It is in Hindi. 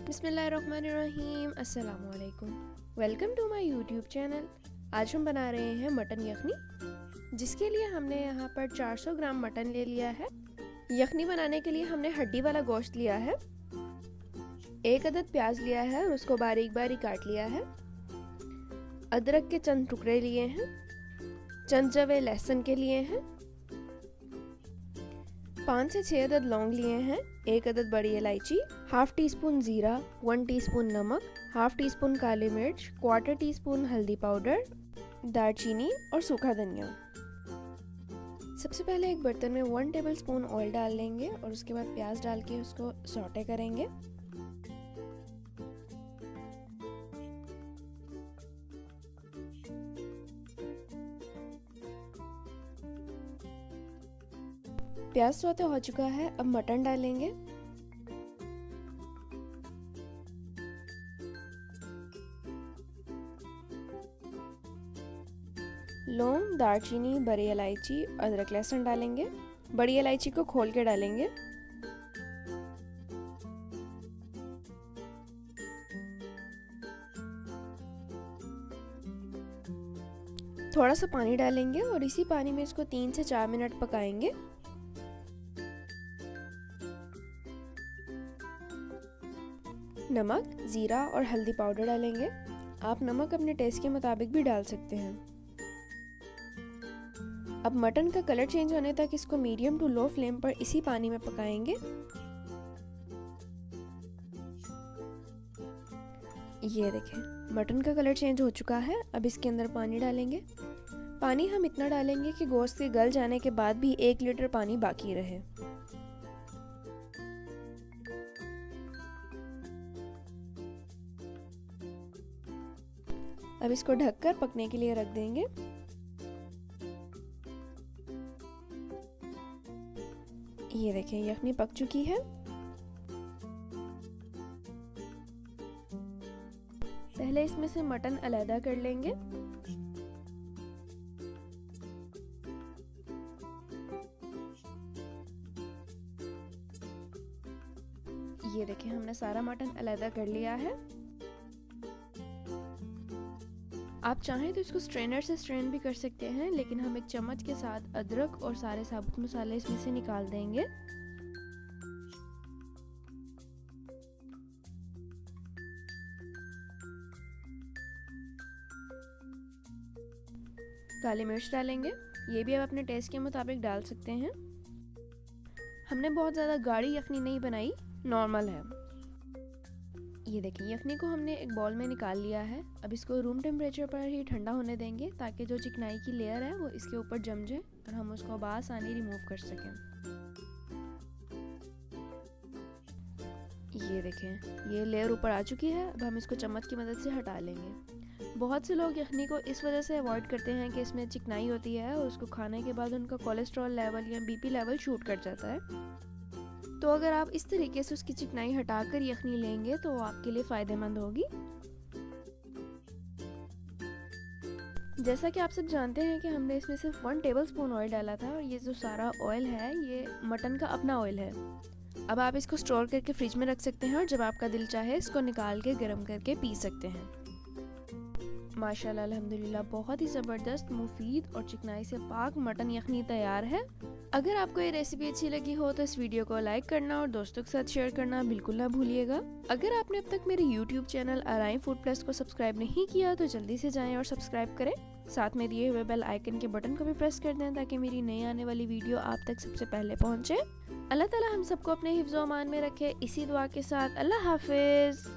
बिस्मिल्लाहिर्रहमानिर्रहीम, अस्सलाम वालेकुम। Welcome to my YouTube channel. आज हम बना रहे हैं मटन यखनी, जिसके लिए हमने यहाँ पर 400 ग्राम मटन ले लिया है। यखनी बनाने के लिए हमने हड्डी वाला गोश्त लिया है। 1 अदद प्याज लिया है और उसको बारीक बारीक काट लिया है। अदरक के चंद टुकड़े लिए हैं। चंद जवे लहसुन के लिए हैं। 5 से 6 अदद लौंग लिए हैं। 1 अदद बड़ी इलायची, हाफ टी स्पून जीरा, 1 टीस्पून नमक, हाफ टी स्पून काली मिर्च, 1/4 टीस्पून हल्दी पाउडर, दालचीनी और सूखा धनिया। सबसे पहले एक बर्तन में 1 टेबलस्पून ऑयल डाल लेंगे और उसके बाद प्याज डाल के उसको सौटे करेंगे। प्याज सौते हो चुका है, अब मटन डालेंगे। लौंग, दालचीनी, बड़ी इलायची, अदरक लहसुन डालेंगे। बड़ी इलायची को खोल के डालेंगे। थोड़ा सा पानी डालेंगे और इसी पानी में इसको 3 से 4 मिनट पकाएंगे। नमक, जीरा और हल्दी पाउडर डालेंगे। आप नमक अपने टेस्ट के मुताबिक भी डाल सकते हैं। अब मटन का कलर चेंज होने तक इसको मीडियम टू लो फ्लेम पर इसी पानी में पकाएंगे। ये देखें, मटन का कलर चेंज हो चुका है। अब इसके अंदर पानी डालेंगे। पानी हम इतना डालेंगे कि गोश्त के गल जाने के बाद भी 1 लीटर पानी बाकी रहे। अब इसको ढककर पकने के लिए रख देंगे। ये देखें, यखनी पक चुकी है। पहले इसमें से मटन अलग कर लेंगे। ये देखें, हमने सारा मटन अलग कर लिया है। आप चाहें तो इसको स्ट्रेनर से स्ट्रेन भी कर सकते हैं, लेकिन हम एक चम्मच के साथ अदरक और सारे साबुत मसाले इसमें से निकाल देंगे। काली मिर्च डालेंगे। ये भी आप अपने टेस्ट के मुताबिक डाल सकते हैं। हमने बहुत ज़्यादा गाढ़ी यखनी नहीं बनाई, नॉर्मल है। ये देखिए, यखनी को हमने एक बाउल में निकाल लिया है। अब इसको रूम टेम्परेचर पर ही ठंडा होने देंगे, ताकि जो चिकनाई की लेयर है वो इसके ऊपर जम जाए और हम उसको बआसानी रिमूव कर सकें। ये देखें, ये लेयर ऊपर आ चुकी है। अब हम इसको चम्मच की मदद से हटा लेंगे। बहुत से लोग यखनी को इस वजह से अवॉइड करते हैं कि इसमें चिकनाई होती है और उसको खाने के बाद उनका कोलेस्ट्रॉल लेवल या बीपी लेवल शूट कर जाता है। तो अगर आप इस तरीके से उसकी चिकनाई हटाकर यखनी लेंगे तो वो आपके लिए फ़ायदेमंद होगी। जैसा कि आप सब जानते हैं कि हमने इसमें सिर्फ 1 टेबलस्पून ऑयल डाला था और ये जो सारा ऑयल है ये मटन का अपना ऑयल है। अब आप इसको स्टोर करके फ्रिज में रख सकते हैं और जब आपका दिल चाहे इसको निकाल के गर्म करके पी सकते हैं। माशाल्लाह, अल्हम्दुलिल्लाह, बहुत ही ज़बरदस्त, मुफीद और चिकनाई से पाक मटन यखनी तैयार है। अगर आपको ये रेसिपी अच्छी लगी हो तो इस वीडियो को लाइक करना और दोस्तों के साथ शेयर करना बिल्कुल ना भूलिएगा। अगर आपने अब तक मेरे YouTube चैनल अराइम फूड प्लस को सब्सक्राइब नहीं किया तो जल्दी से जाएं और सब्सक्राइब करें। साथ में दिए हुए बेल आइकन के बटन को भी प्रेस कर दें ताकि मेरी नई आने वाली वीडियो आप तक सबसे पहले पहुंचे। अल्लाह ताला हम सबको अपने हिफ्ज़-ओ-अमान में रखे। इसी दुआ के साथ अल्लाह हाफिज़।